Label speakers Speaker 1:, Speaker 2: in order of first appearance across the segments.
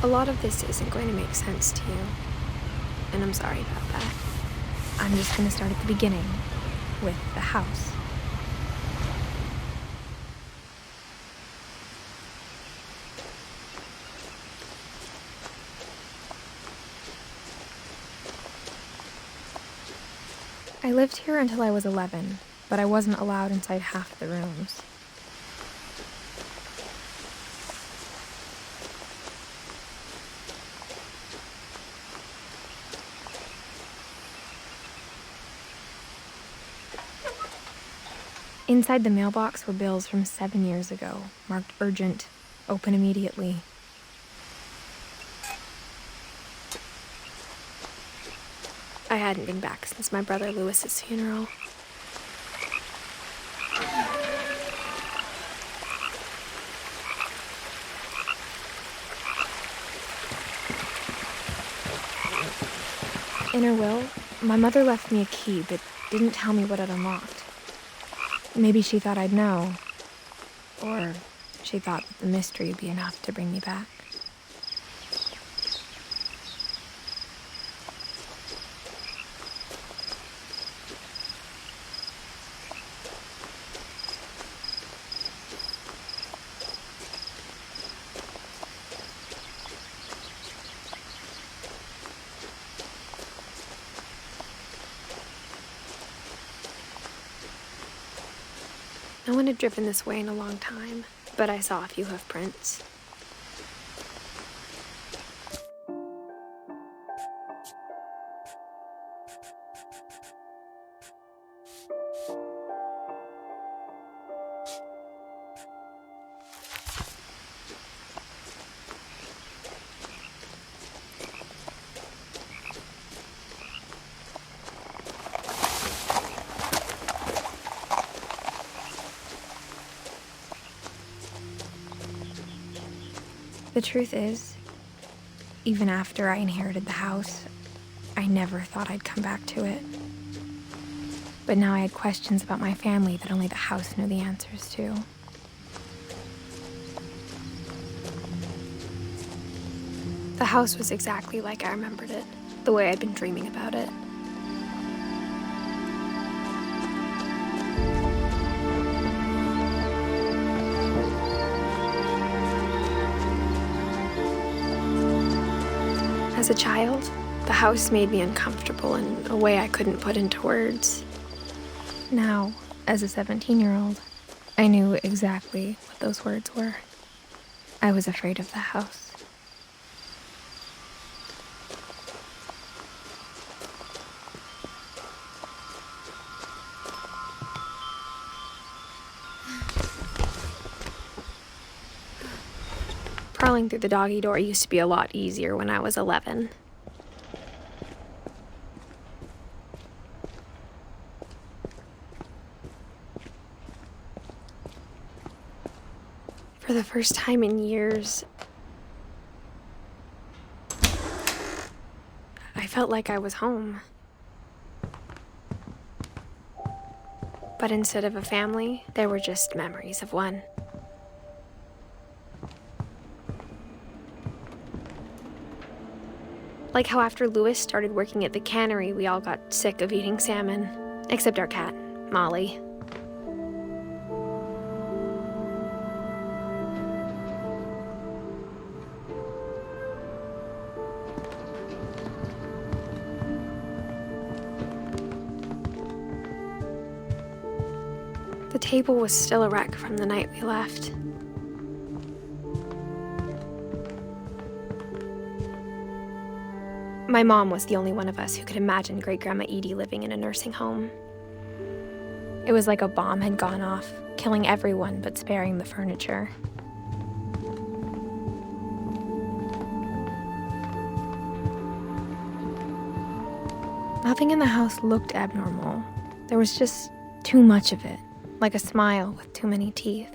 Speaker 1: A lot of this isn't going to make sense to you, and I'm sorry about that. I'm just going to start at the beginning, with the house. I lived here until I was 11, but I wasn't allowed inside half the rooms. Inside the mailbox were bills from 7 years ago, marked urgent, open immediately. I hadn't been back since my brother Lewis's funeral. In her will, my mother left me a key but didn't tell me what it unlocked. Maybe she thought I'd know, or she thought that the mystery would be enough to bring me back. No one had driven this way in a long time, but I saw a few hoof prints. The truth is, even after I inherited the house, I never thought I'd come back to it. But now I had questions about my family that only the house knew the answers to. The house was exactly like I remembered it, the way I'd been dreaming about it. As a child, the house made me uncomfortable in a way I couldn't put into words. Now, as a 17-year-old, I knew exactly what those words were. I was afraid of the house. Crawling through the doggy door used to be a lot easier when I was 11. For the first time in years, I felt like I was home. But instead of a family, there were just memories of one. Like how after Lewis started working at the cannery, we all got sick of eating salmon. Except our cat, Molly. The table was still a wreck from the night we left. My mom was the only one of us who could imagine Great-Grandma Edie living in a nursing home. It was like a bomb had gone off, killing everyone but sparing the furniture. Nothing in the house looked abnormal. There was just too much of it, like a smile with too many teeth.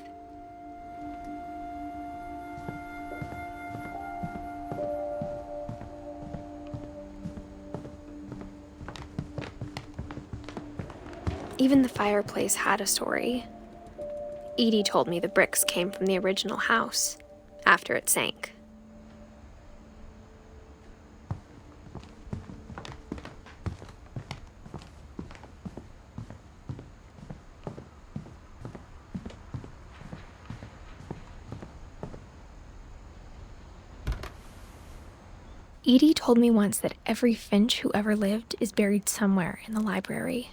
Speaker 1: Even the fireplace had a story. Edie told me the bricks came from the original house, after it sank. Edie told me once that every Finch who ever lived is buried somewhere in the library.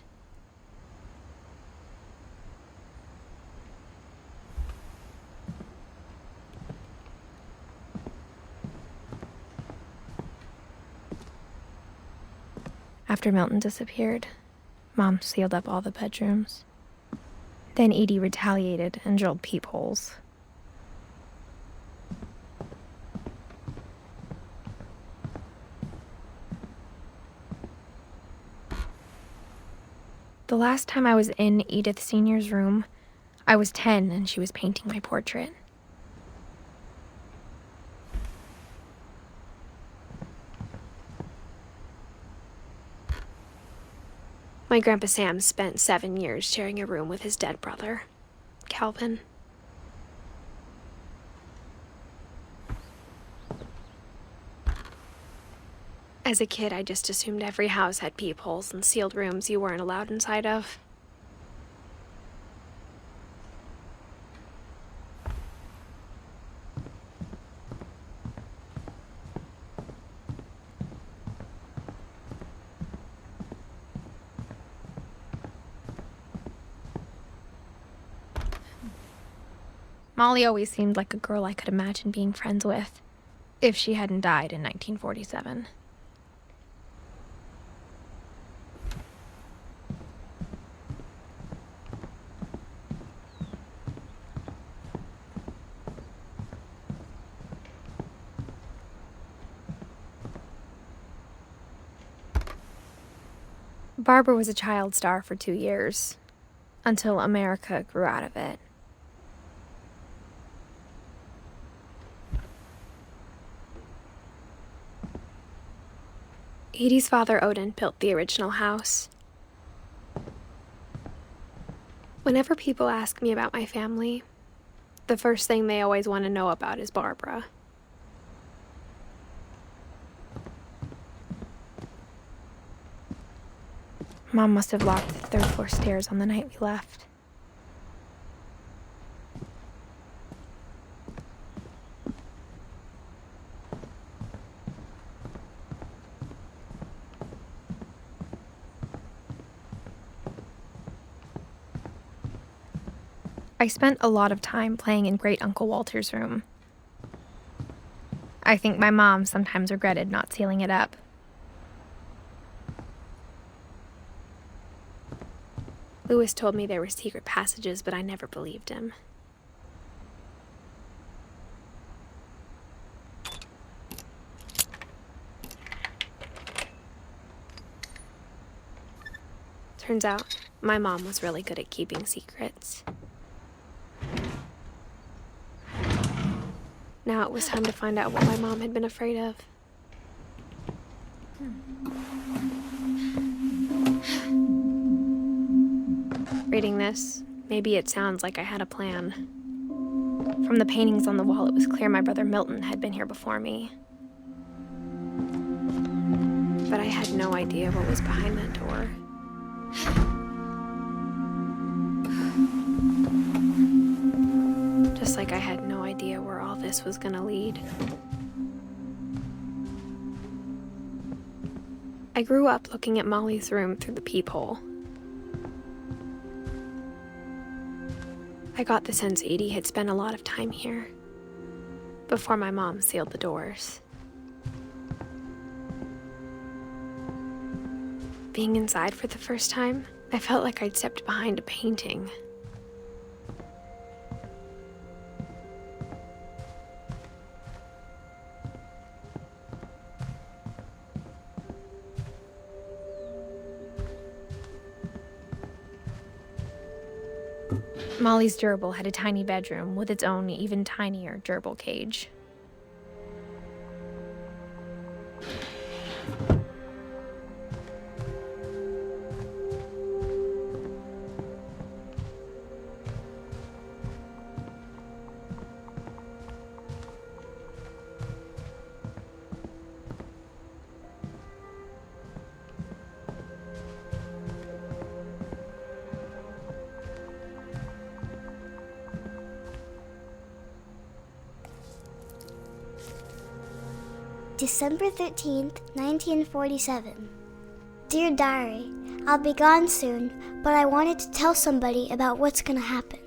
Speaker 1: After Milton disappeared, Mom sealed up all the bedrooms. Then Edie retaliated and drilled peepholes. The last time I was in Edith Sr.'s room, I was 10 and she was painting my portrait. My Grandpa Sam spent 7 years sharing a room with his dead brother, Calvin. As a kid, I just assumed every house had peepholes and sealed rooms you weren't allowed inside of. Molly always seemed like a girl I could imagine being friends with, if she hadn't died in 1947. Barbara was a child star for 2 years, until America grew out of it. Edie's father, Odin, built the original house. Whenever people ask me about my family, the first thing they always want to know about is Barbara. Mom must have locked the third-floor stairs on the night we left. I spent a lot of time playing in Great Uncle Walter's room. I think my mom sometimes regretted not sealing it up. Lewis told me there were secret passages, but I never believed him. Turns out, my mom was really good at keeping secrets. Now it was time to find out what my mom had been afraid of. Reading this, maybe it sounds like I had a plan. From the paintings on the wall, it was clear my brother Milton had been here before me. But I had no idea what was behind that door. Just like I had no idea where all this was gonna lead. I grew up looking at Molly's room through the peephole. I got the sense Edie had spent a lot of time here, before my mom sealed the doors. Being inside for the first time, I felt like I'd stepped behind a painting. Molly's gerbil had a tiny bedroom with its own even tinier gerbil cage.
Speaker 2: December 13th, 1947. Dear Diary, I'll be gone soon, but I wanted to tell somebody about what's gonna happen.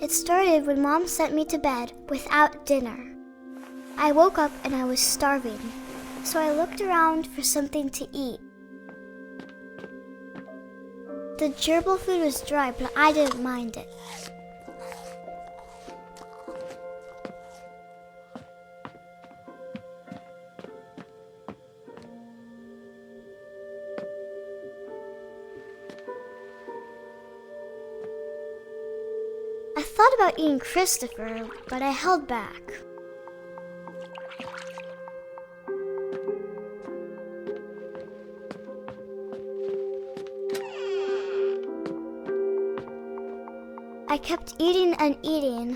Speaker 2: It started when Mom sent me to bed without dinner. I woke up and I was starving, so I looked around for something to eat. The gerbil food was dry, but I didn't mind it. I thought about eating Christopher, but I held back. I kept eating and eating.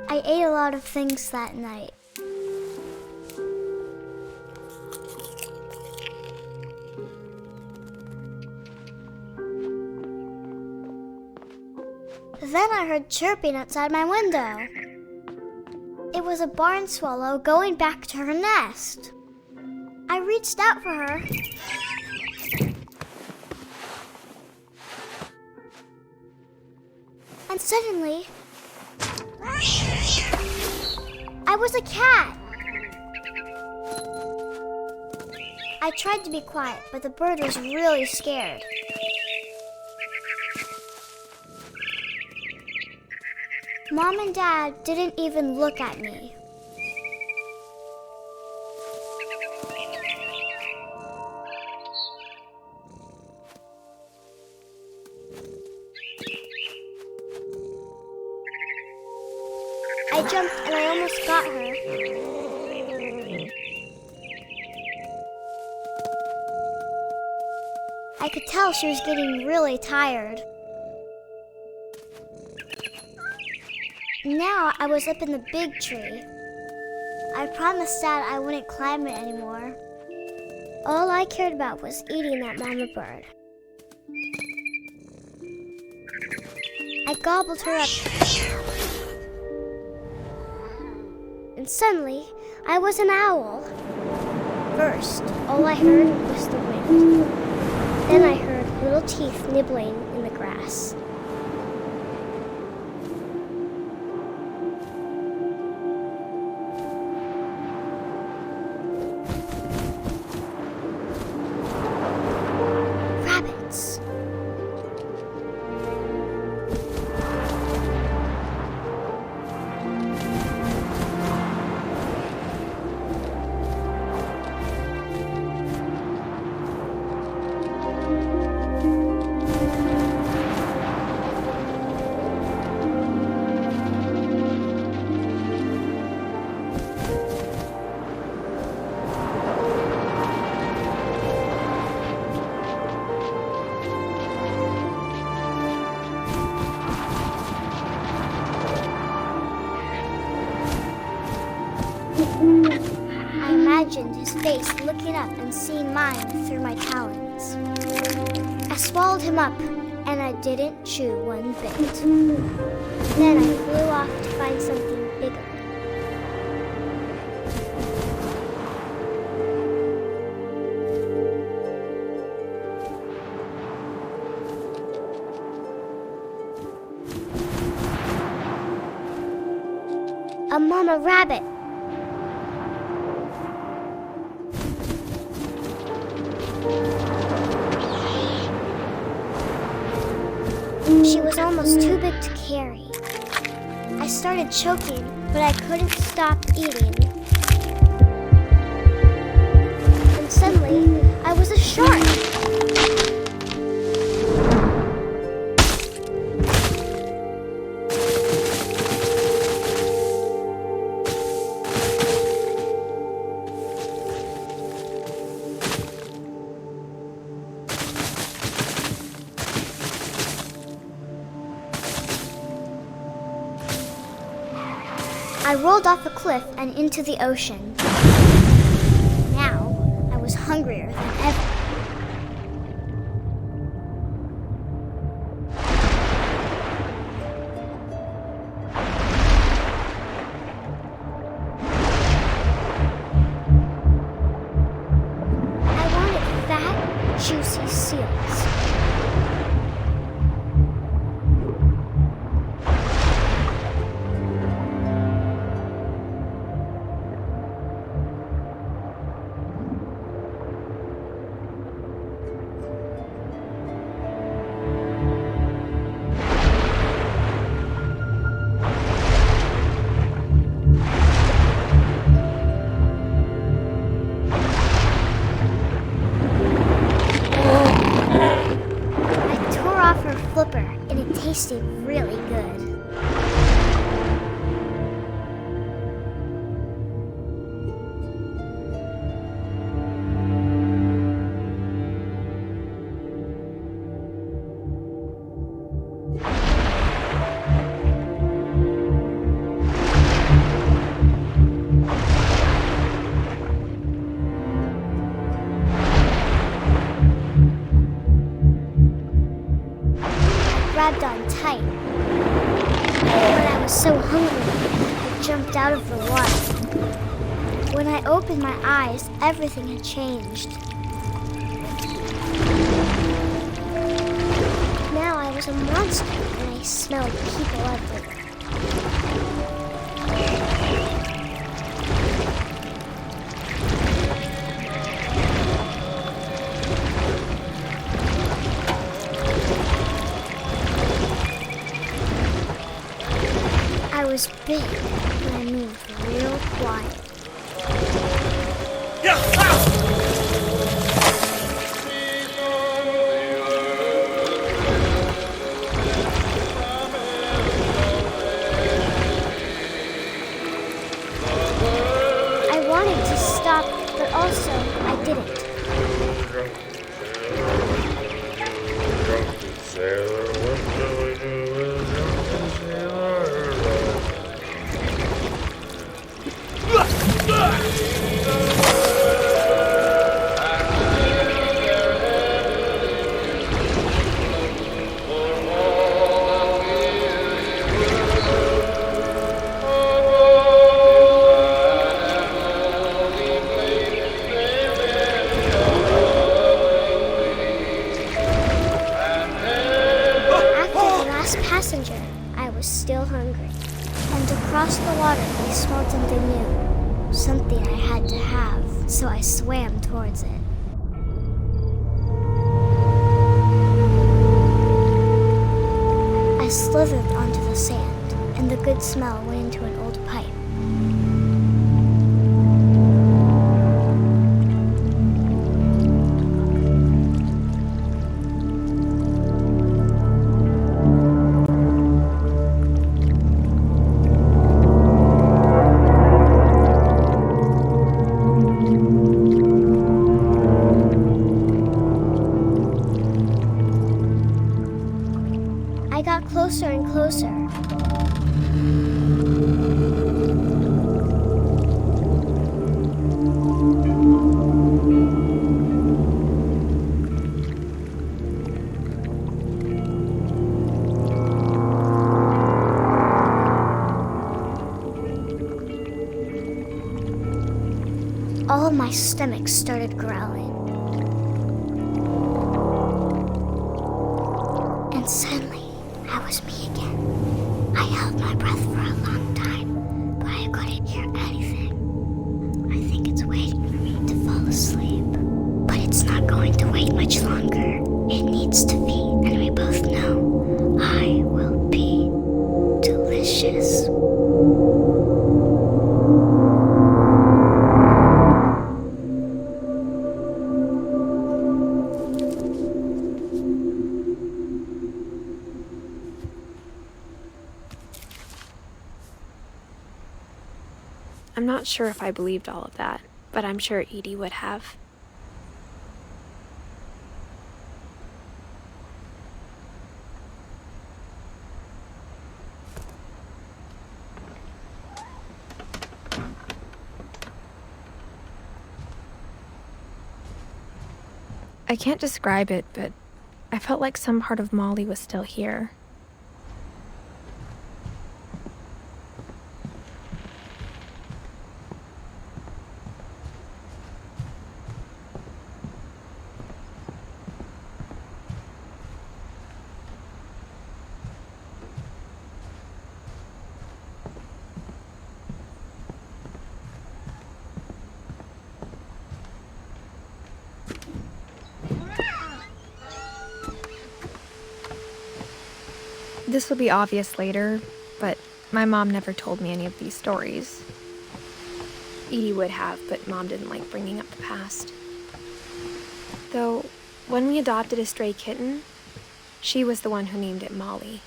Speaker 2: I ate a lot of things that night. Then I heard chirping outside my window. It was a barn swallow going back to her nest. I reached out for her. And suddenly, I was a cat. I tried to be quiet, but the bird was really scared. Mom and Dad didn't even look at me. I jumped and I almost got her. I could tell she was getting really tired. Now I was up in the big tree. I promised Dad I wouldn't climb it anymore. All I cared about was eating that mama bird. I gobbled her up. And suddenly, I was an owl. First, all I heard was the wind. Then I heard little teeth nibbling in the grass. Rabbits. I imagined his face looking up and seeing mine through my talons. I swallowed him up, and I didn't chew one bit. Then I flew off to find something bigger. A mama rabbit. She was almost too big to carry. I started choking, but I couldn't stop eating. And suddenly, I was a shark. I rolled off a cliff and into the ocean. Now, I was hungrier than ever. so hungry, I jumped out of the water. When I opened my eyes, everything had changed. Now I was a monster, and I smelled people everywhere. I was big, and I moved real quiet. I wanted to stop, but also I didn't. Passenger, I was still hungry. And across the water, I smelled something new. Something I had to have, so I swam towards it. I slithered onto the sand, and the good smell went into an old pipe. I got closer and closer. All of my stomach started growling. And suddenly, I was me again. I held my breath for a long time, but I couldn't hear anything. I think it's waiting for me to fall asleep. But it's not going to wait much longer. It needs to feed, and we both know I will be delicious.
Speaker 1: I'm not sure if I believed all of that, but I'm sure Edie would have. I can't describe it, but I felt like some part of Molly was still here. This will be obvious later, but my mom never told me any of these stories. Edie would have, but Mom didn't like bringing up the past. Though, when we adopted a stray kitten, she was the one who named it Molly.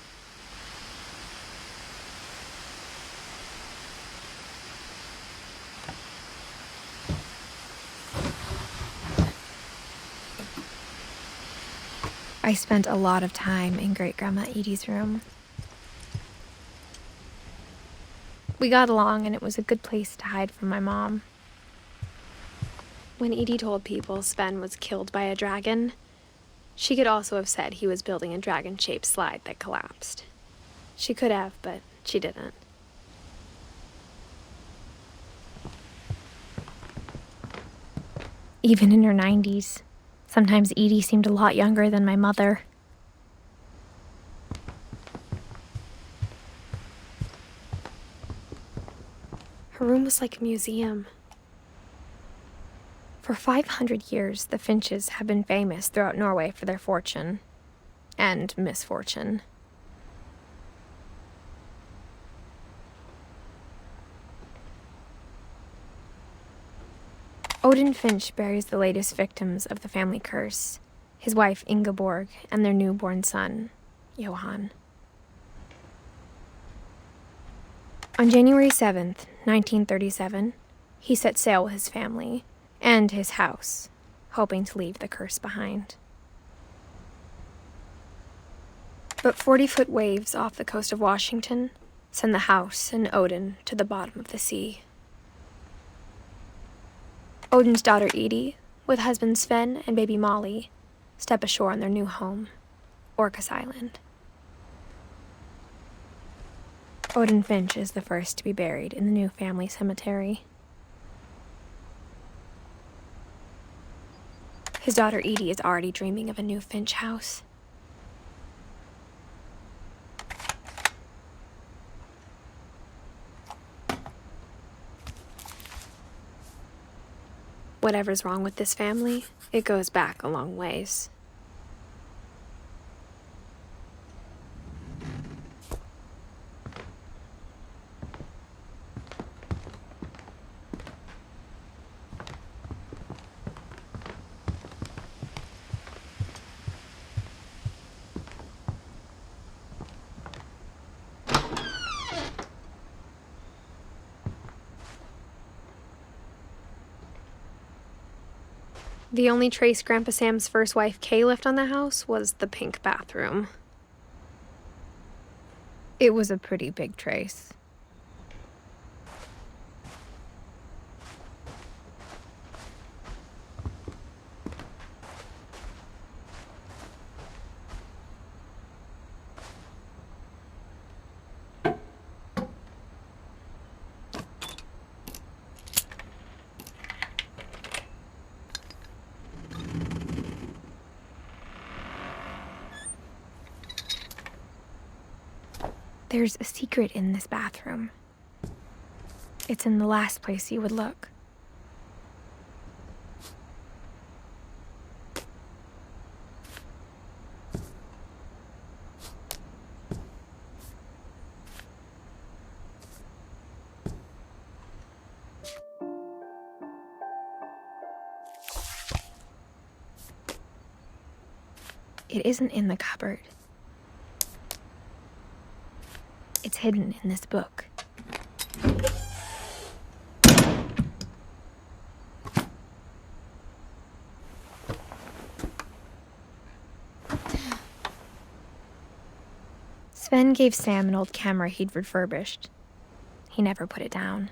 Speaker 1: I spent a lot of time in Great-Grandma Edie's room. We got along, and it was a good place to hide from my mom. When Edie told people Sven was killed by a dragon, she could also have said he was building a dragon-shaped slide that collapsed. She could have, but she didn't. Even in her 90s, sometimes Edie seemed a lot younger than my mother. Her room was like a museum. For 500 years, the Finches have been famous throughout Norway for their fortune and misfortune. Odin Finch buries the latest victims of the family curse, his wife Ingeborg and their newborn son, Johan. On January 7th, 1937, he set sail with his family and his house, hoping to leave the curse behind. But 40-foot waves off the coast of Washington send the house and Odin to the bottom of the sea. Odin's daughter Edie, with husband Sven and baby Molly, step ashore on their new home, Orcas Island. Odin Finch is the first to be buried in the new family cemetery. His daughter Edie is already dreaming of a new Finch house. Whatever's wrong with this family, it goes back a long ways. The only trace Grandpa Sam's first wife Kay left on the house was the pink bathroom. It was a pretty big trace. There's a secret in this bathroom. It's in the last place you would look. It isn't in the cupboard. It's hidden in this book. Sven gave Sam an old camera he'd refurbished. He never put it down.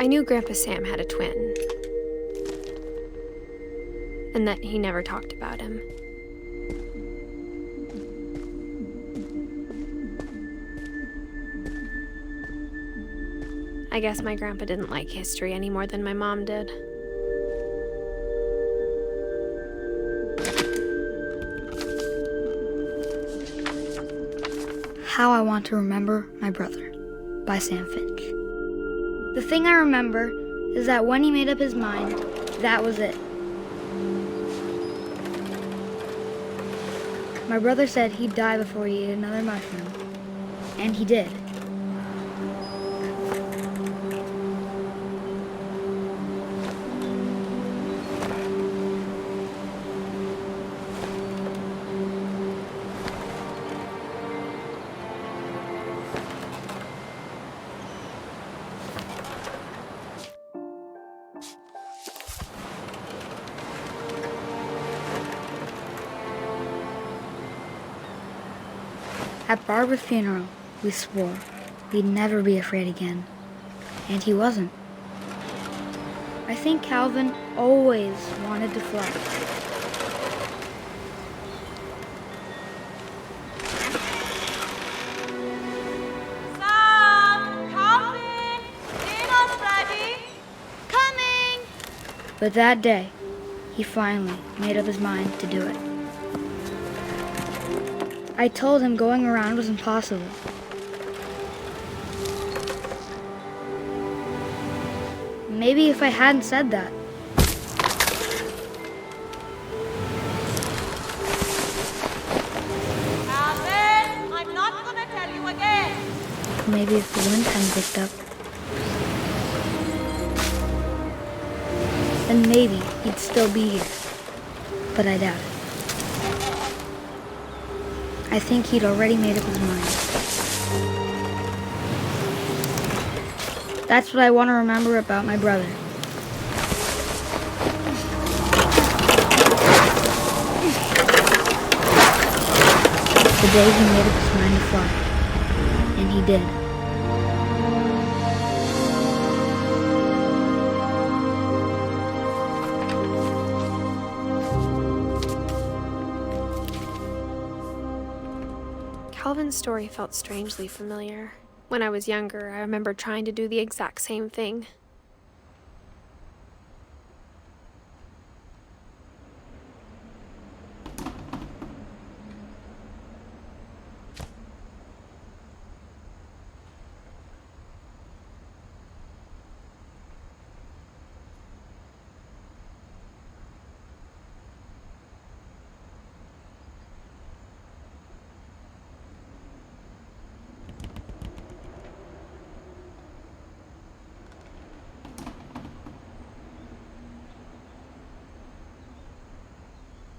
Speaker 1: I knew Grandpa Sam had a twin, and that he never talked about him. I guess my grandpa didn't like history any more than my mom did.
Speaker 3: How I Want to Remember My Brother by Sam Finch. The thing I remember is that when he made up his mind, that was it. My brother said he'd die before he ate another mushroom, and he did. At Barbara's funeral, we swore we'd never be afraid again. And he wasn't. I think Calvin always wanted to fly.
Speaker 4: Sam! Calvin! Dinner's ready! Coming!
Speaker 3: But that day, he finally made up his mind to do it. I told him going around was impossible. Maybe if I hadn't said that.
Speaker 4: Calvin! I'm not gonna tell you again!
Speaker 3: Maybe if the wind hadn't picked up. Then maybe he'd still be here. But I doubt it. I think he'd already made up his mind. That's what I want to remember about my brother. The day he made up his mind to fly. And he did.
Speaker 1: Calvin's story felt strangely familiar. When I was younger, I remember trying to do the exact same thing.